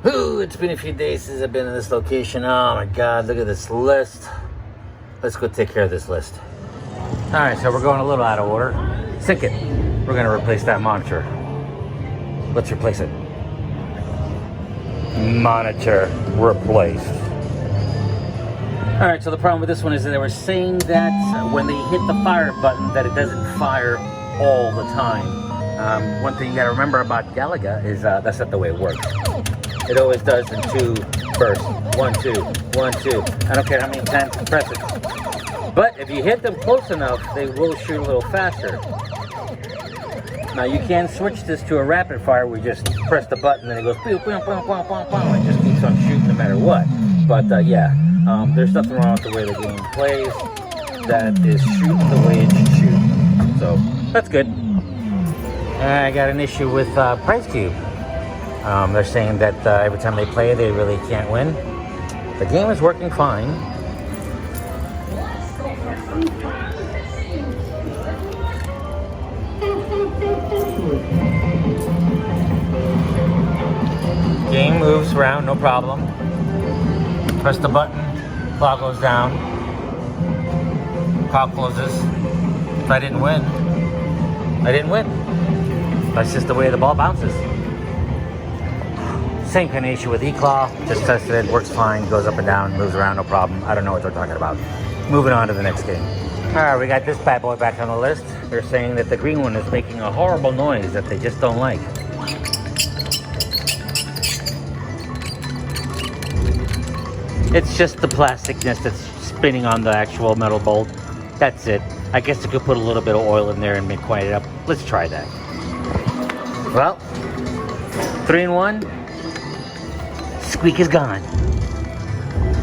Ooh, it's been a few days since I've been in this location. Oh my god, look at this list. Let's go take care of this list. Alright, so we're going a little out of order. Sync it. We're going to replace that monitor. Let's replace it. Monitor replaced. Alright, so the problem with this one is that they were saying that when they hit the fire button that it doesn't fire all the time. One thing you got to remember about Galaga is that's not the way it works. It always does in two bursts. 1, 2, 1, 2. I don't care how many times you press it. But if you hit them close enough, they will shoot a little faster. Now you can switch this to a rapid fire where you just press the button and it goes boom, boom, boom, boom, boom, boom. It just keeps on shooting no matter what. But yeah, there's nothing wrong with the way the game plays. That is shooting the way it should shoot. So that's good. I got an issue with Price Cube. They're saying that every time they play, they really can't win. The game is working fine. Game moves around, no problem. Press the button, claw goes down. Claw closes. If I didn't win, I didn't win. That's just the way the ball bounces. Same kind of issue with E-Claw. Just tested it, works fine, goes up and down, moves around, no problem. I don't know what they're talking about. Moving on to the next game. Alright, we got this bad boy back on the list. They're saying that the green one is making a horrible noise that they just don't like. It's just the plasticness that's spinning on the actual metal bolt. That's it. I guess you could put a little bit of oil in there and make quiet it up. Let's try that. Well, 3-in-1. Squeak is gone.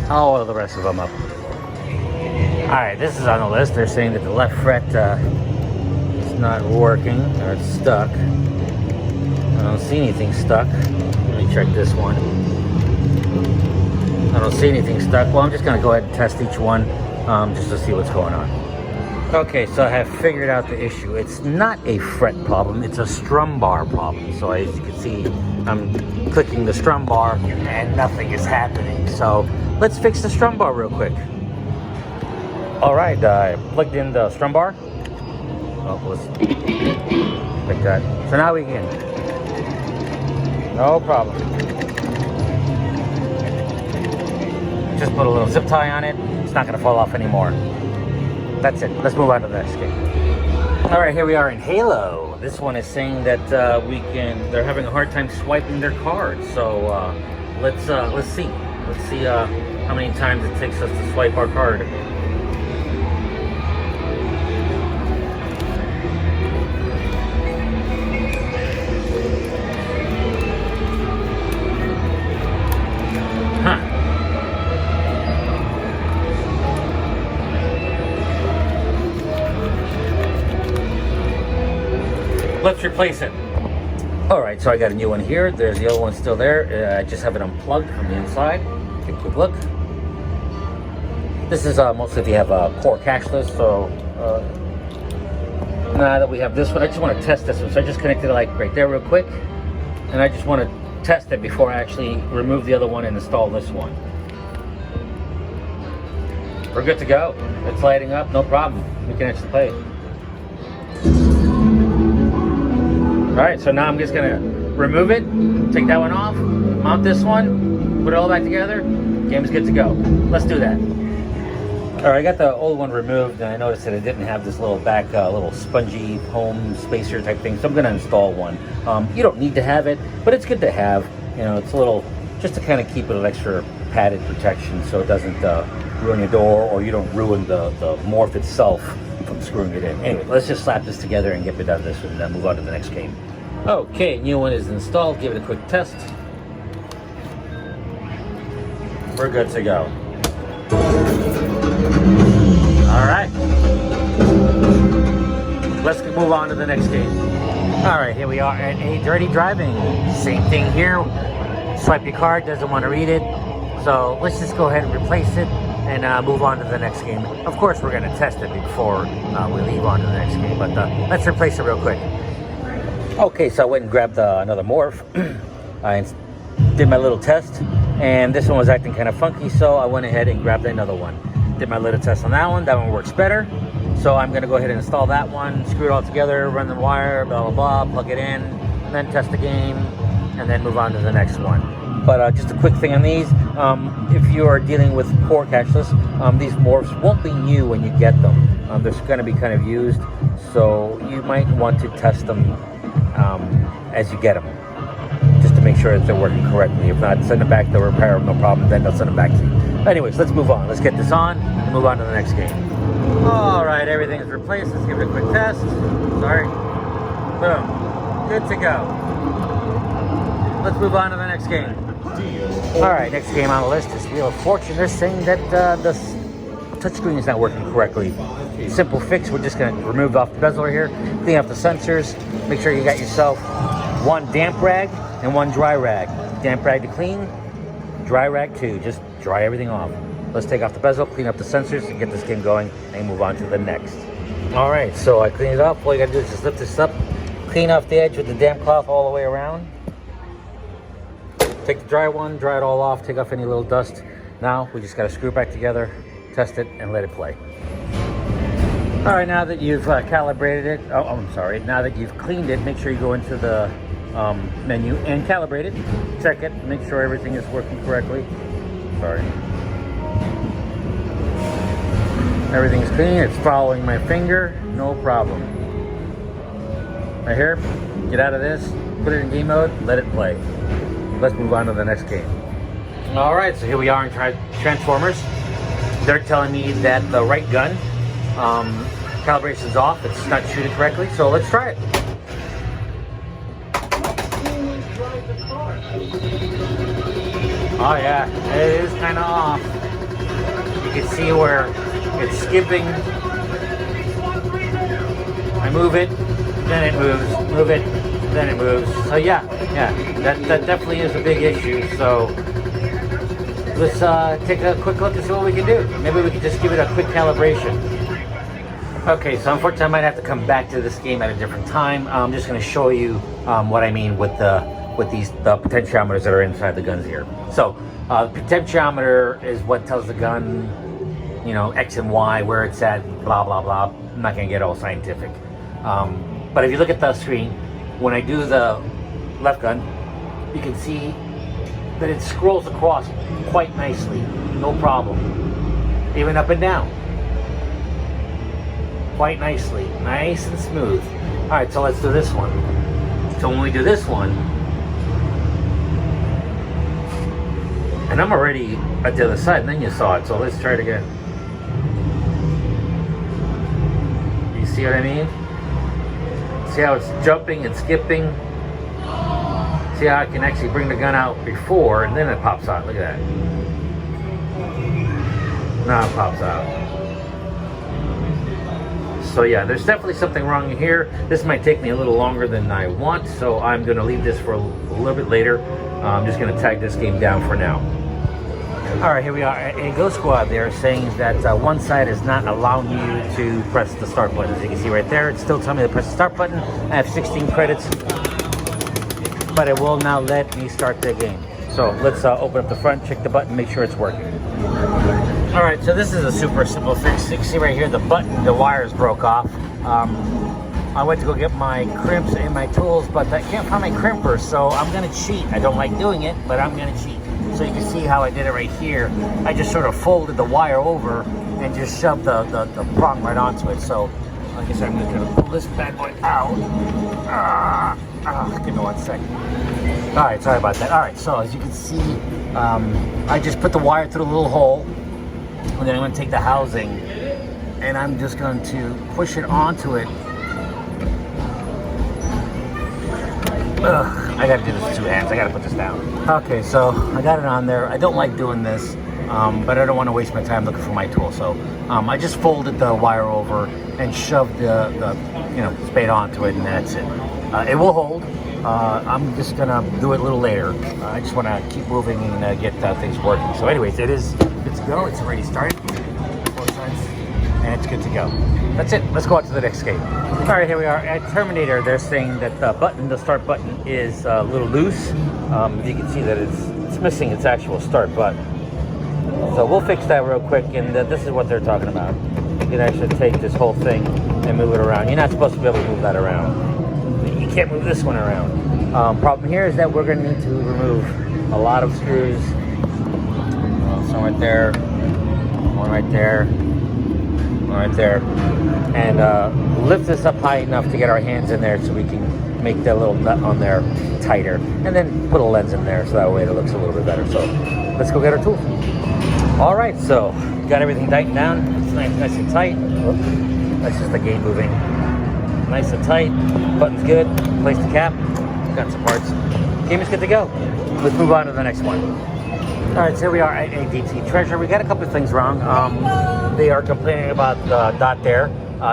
I'll oil the rest of them up. Alright, this is on the list. They're saying that the left fret is not working, or it's stuck. I don't see anything stuck. Let me check this one. I don't see anything stuck. Well, I'm just going to go ahead and test each one just to see what's going on. Okay, so I have figured out the issue. It's not a fret problem, it's a strum bar problem. So as you can see, I'm clicking the strum bar and nothing is happening. So let's fix the strum bar real quick. Alright, I plugged in the strum bar. Oh, let's like that. So now we can. No problem. Just put a little zip tie on it. It's not going to fall off anymore. That's it. Let's move on to the next game. Alright, here we are in Halo. This one is saying that they're having a hard time swiping their cards. So let's see. Let's see how many times it takes us to swipe our card. Let's replace it. Alright, so I got a new one here. There's the other one still there. I just have it unplugged from the inside. Take a quick look. This is mostly if you have a core cashless. So now that we have this one, I just want to test this one. So I just connected it like right there real quick. And I just want to test it before I actually remove the other one and install this one. We're good to go. It's lighting up, no problem. We can actually play it. Alright, so now I'm just going to remove it, take that one off, mount this one, put it all back together, game's good to go. Let's do that. Alright, I got the old one removed and I noticed that it didn't have this little back, little spongy home spacer type thing, so I'm going to install one. You don't need to have it, but it's good to have. You know, it's a little, just to kind of keep it an extra padded protection so it doesn't ruin your door or you don't ruin the morph itself from screwing it in. Anyway, let's just slap this together and get rid of this and then move on to the next game. Okay, new one is installed. Give it a quick test. We're good to go. Alright. Let's move on to the next game. Alright, here we are at a Dirty Driving. Same thing here. Swipe your card, doesn't want to read it. So let's just go ahead and replace it and move on to the next game. Of course, we're going to test it before we leave on to the next game, but let's replace it real quick. Okay, so I went and grabbed another morph. I Did my little test, and this one was acting kind of funky, so I went ahead and grabbed another one. Did my little test on that one works better. So I'm gonna go ahead and install that one, screw it all together, run the wire, blah, blah, blah, plug it in, and then test the game, and then move on to the next one. But just a quick thing on these, if you are dealing with poor cashless, these morphs won't be new when you get them. They're gonna be kind of used, so you might want to test them as you get them, just to make sure that they're working correctly. If not, send them back, they'll repair them, no problem, then they'll send them back to you. Anyways, let's move on. Let's get this on and move on to the next game. All right, everything is replaced. Let's give it a quick test. Sorry. Boom. Good to go. Let's move on to the next game. All right, next game on the list is Wheel of Fortune. They're saying that the touchscreen is not working correctly. Simple fix, we're just gonna remove off the bezel right here, clean off the sensors, make sure you got yourself one damp rag and one dry rag. Damp rag to clean, dry rag to just dry everything off. Let's take off the bezel, clean up the sensors, and get this game going, and move on to the next. All right, so I cleaned it up. All you gotta do is just lift this up, clean off the edge with the damp cloth all the way around. Take the dry one, dry it all off, take off any little dust. Now we just gotta screw it back together, test it, and let it play. All right, now that you've calibrated it, now that you've cleaned it, make sure you go into the menu and calibrate it, check it, make sure everything is working correctly. Sorry. Everything's clean, it's following my finger, no problem. Right here, get out of this, put it in game mode, let it play. Let's move on to the next game. All right, so here we are in Transformers. They're telling me that the right gun calibration's off, it's not shooting correctly, so let's try it. Oh yeah, it is kind of off. You can see where it's skipping. I move it, then it moves, move it, then it moves. So yeah, that definitely is a big issue. So let's take a quick look and see what we can do. Maybe we can just give it a quick calibration. Okay, so unfortunately I might have to come back to this game at a different time. I'm just going to show you what I mean with the potentiometers that are inside the guns here. So the potentiometer is what tells the gun, you know, X and Y, where it's at, blah, blah, blah. I'm not going to get all scientific. But if you look at the screen, when I do the left gun, you can see that it scrolls across quite nicely, no problem. Even up and down. Quite nicely, nice and smooth. All right, so let's do this one. So when we do this one, and I'm already at the other side, and then you saw it, so let's try it again. You see what I mean? See how it's jumping and skipping? See how I can actually bring the gun out before, and then it pops out. Look at that. Now it pops out. So yeah, there's definitely something wrong here. This might take me a little longer than I want, so I'm going to leave this for a little bit later. I'm just going to tag this game down for now. All right, here we are at a Go Squad. They're saying that one side is not allowing you to press the start button. As you can see right there, it's still telling me to press the start button. I have 16 credits, but it will now let me start the game. So let's open up the front, check the button, make sure it's working. All right, so this is a super simple fix. You can see right here, the button, the wires broke off. I went to go get my crimps and my tools, but I can't find my crimper, so I'm gonna cheat. I don't like doing it, but I'm gonna cheat. So you can see how I did it right here. I just sort of folded the wire over and just shoved the prong right onto it. So, like I said, I'm just gonna pull this bad boy out. Give me 1 second. All right, sorry about that. All right, so as you can see, I just put the wire through the little hole, and then I'm going to take the housing, and I'm just going to push it onto it. I got to do this with 2 hands. I got to put this down. Okay, so I got it on there. I don't like doing this, but I don't want to waste my time looking for my tool. So I just folded the wire over and shoved the spade onto it, and that's it. It will hold. I'm just gonna do it a little later. I just want to keep moving and get things working. So anyways, it's go. It's already started. Both sides. and it's good to go. That's it. Let's go out to the next game. All right, here we are at Terminator. They're saying that the start button is a little loose. You can see that it's missing its actual start button. So we'll fix that real quick, and this is what they're talking about. You can actually take this whole thing and move it around. You're not supposed to be able to move that around. You can't move this one around. Problem here is that we're going to need to remove a lot of screws. Some right there, one right there, one right there, and lift this up high enough to get our hands in there so we can make that little nut on there tighter, and then put a lens in there so that way it looks a little bit better. So let's go get our tools. All right, so got everything tightened down. It's nice and tight. That's just the gate moving. Nice and tight. Button's good. Place the cap. Got some parts. Game is good to go. Let's move on to the next one. All right, so here we are at ADDT Treasure. We got a couple of things wrong. They are complaining about the dot there.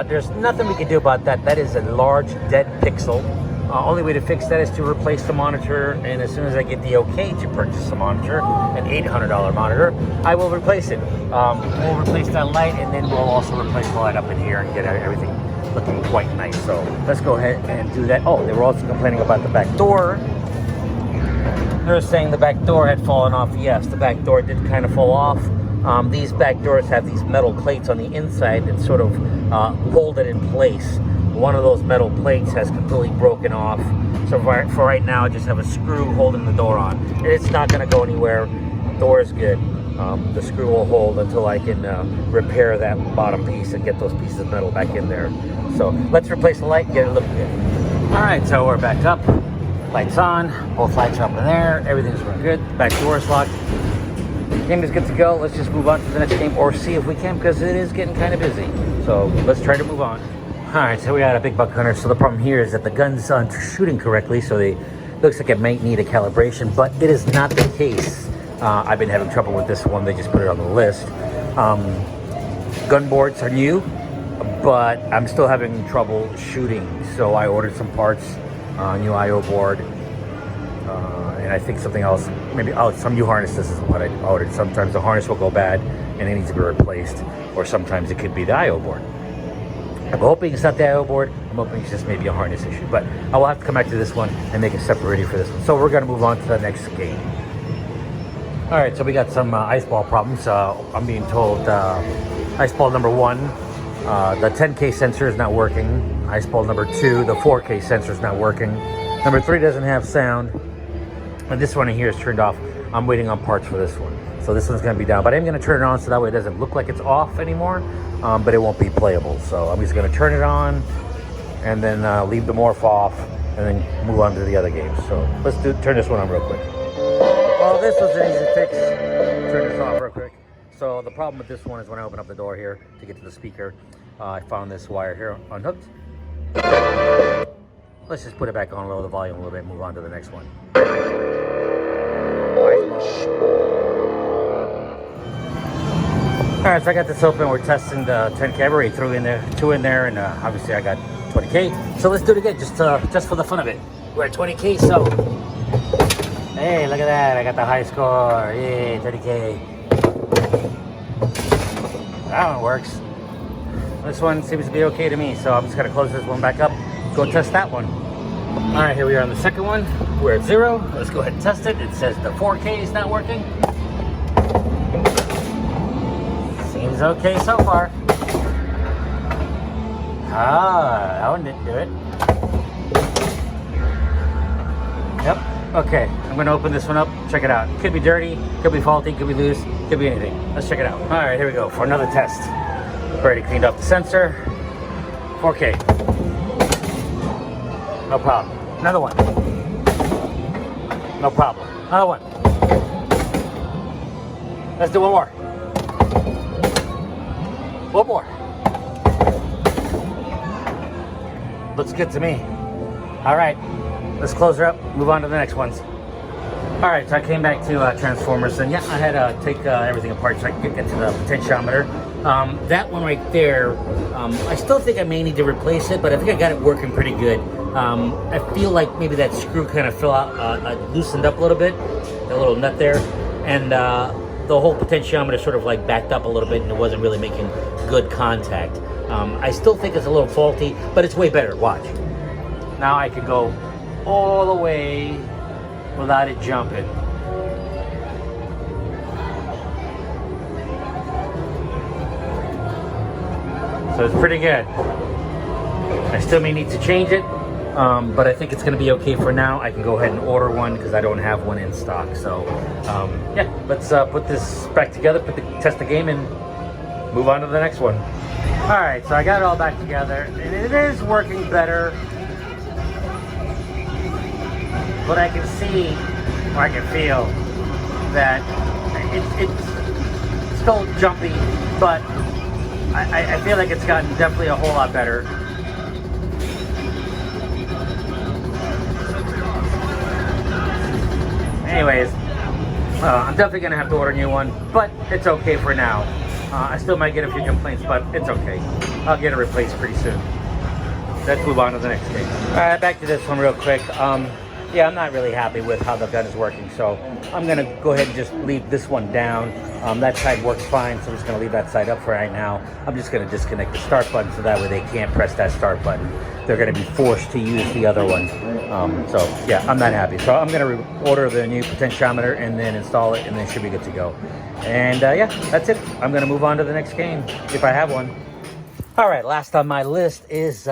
There's nothing we can do about that. That is a large dead pixel. Only way to fix that is to replace the monitor, and as soon as I get the okay to purchase the monitor, an $800 monitor, I will replace it. We'll replace that light, and then we'll also replace the light up in here and get everything looking quite nice. So let's go ahead and do that. Oh, they were also complaining about the back door. They're saying the back door had fallen off. Yes, the back door did kind of fall off. These back doors have these metal plates on the inside that sort of hold it in place. One of those metal plates has completely broken off. So for right now, I just have a screw holding the door on. It's not going to go anywhere. Door is good. The screw will hold until I can repair that bottom piece and get those pieces of metal back in there. So let's replace the light and get it looking good. All right, so we're back up. Lights on. Both lights are up in there. Everything's running good. Back door is locked. Game is good to go. Let's just move on to the next game, or see if we can, because it is getting kind of busy. So let's try to move on. All right, so we got a big buck hunter. So the problem here is that the gun's shooting correctly, so looks like it might need a calibration, but it is not the case. I've been having trouble with this one. They just put it on the list. Gun boards are new, but I'm still having trouble shooting. So I ordered some parts, new IO board, and I think something else. Maybe some new harnesses is what I ordered. Sometimes the harness will go bad and it needs to be replaced, or sometimes it could be the IO board. I'm hoping it's not the IO board. I'm hoping it's just maybe a harness issue. But I will have to come back to this one and make a separate video for this one. So we're going to move on to the next game. All right, so we got some ice ball problems. I'm being told ice ball number 1, the 10K sensor is not working. Ice ball number 2, the 4K sensor is not working. Number 3 doesn't have sound. And this one in here is turned off. I'm waiting on parts for this one. So this one's going to be down. But I'm going to turn it on so that way it doesn't look like it's off anymore. But it won't be playable. So I'm just going to turn it on and then leave the morph off and then move on to the other games. So let's turn this one on real quick. Well, this was an easy fix. Turn this off real quick. So the problem with this one is when I open up the door here to get to the speaker, I found this wire here unhooked. Let's just put it back on, lower the volume a little bit, and move on to the next one. All right, so I got this open. We're testing the 10K. I already threw in there 2 in there, and obviously I got 20K. So let's do it again, just for the fun of it. We're at 20K, so hey, look at that! I got the high score. Yay, 30K. That one works. This one seems to be okay to me, so I'm just gonna close this one back up. Go test that one. All right, here we are on the second one. We're at 0. Let's go ahead and test it. It says the 4K is not working. Seems okay so far. That one didn't do it. Yep. Okay, I'm gonna open this one up. Check it out. Could be dirty, could be faulty, could be loose, could be anything. Let's check it out. All right, here we go for another test. Already cleaned up the sensor. 4K. No problem. Another one. No problem. Another one. Let's do one more. One more. Looks good to me. All right, let's close her up, move on to the next ones. All right, so I came back to Transformers, and yeah, I had to take everything apart so I could get to the potentiometer. That one right there, I still think I may need to replace it, but I think I got it working pretty good. I feel like maybe that screw kind of fell out, loosened up a little bit, the little nut there, and the whole potentiometer sort of like backed up a little bit, and it wasn't really making good contact. I still think it's a little faulty, but it's way better. Watch. Now I can go all the way without it jumping. So it's pretty good. I still may need to change it, but I think it's going to be okay for now. I can go ahead and order one because I don't have one in stock. So yeah, let's put this back together, test the game, and move on to the next one. All right, so I got it all back together, and it is working better. But I can see, or I can feel that it's still jumpy, but I feel like it's gotten definitely a whole lot better. Anyways, I'm definitely going to have to order a new one, but it's okay for now. I still might get a few complaints, but it's okay. I'll get it replaced pretty soon. Let's move on to the next game. All right, back to this one real quick. Yeah, I'm not really happy with how the gun is working, so I'm going to go ahead and just leave this one down. That side works fine, so I'm just going to leave that side up for right now. I'm just going to disconnect the start button so that way they can't press that start button. They're going to be forced to use the other one. So yeah, I'm not happy. So I'm going to order the new potentiometer and then install it, and then it should be good to go. And yeah, that's it. I'm going to move on to the next game, if I have one. All right, last on my list is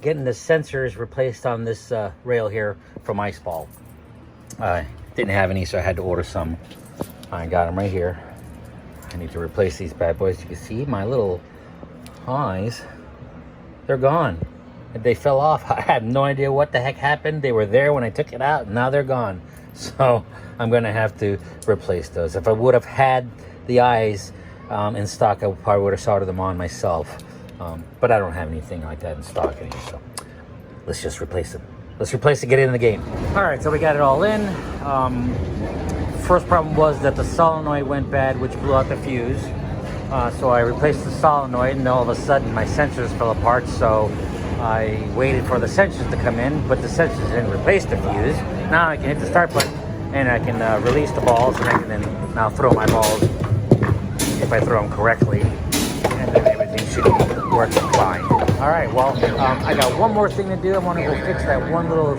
getting the sensors replaced on this rail here from Ice Ball. Didn't have any, so I had to order some. I got them right here. I need to replace these bad boys. You can see my little eyes. They're gone. They fell off. I had no idea what the heck happened. They were there when I took it out, and now they're gone. So I'm going to have to replace those. If I would have had the eyes in stock, I probably would have soldered them on myself. But I don't have anything like that in stock anymore, so let's just replace them. Let's replace it, get it in the game. All right, so we got it all in. First problem was that the solenoid went bad, which blew out the fuse. So I replaced the solenoid, and all of a sudden my sensors fell apart. So I waited for the sensors to come in, but the sensors didn't replace the fuse. Now I can hit the start button, and I can release the balls, and I can then now throw my balls if I throw them correctly, and then everything should be working fine. All right, well, I got one more thing to do. I want to go fix that one little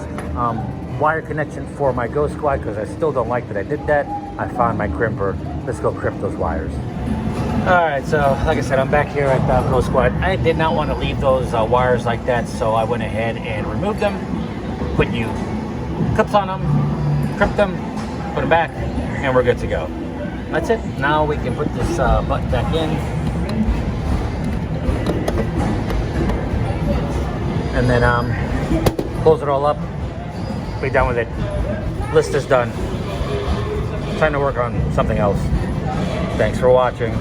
wire connection for my Go Squad, because I still don't like that I did that. I found my crimper. Let's go crimp those wires. All right, so like I said, I'm back here at Go Squad. I did not want to leave those wires like that, so I went ahead and removed them, put new clips on them, crimped them, put them back, and we're good to go. That's it. Now we can put this button back in, and then close it all up. Be done with it. List is done. Time to work on something else. Thanks for watching.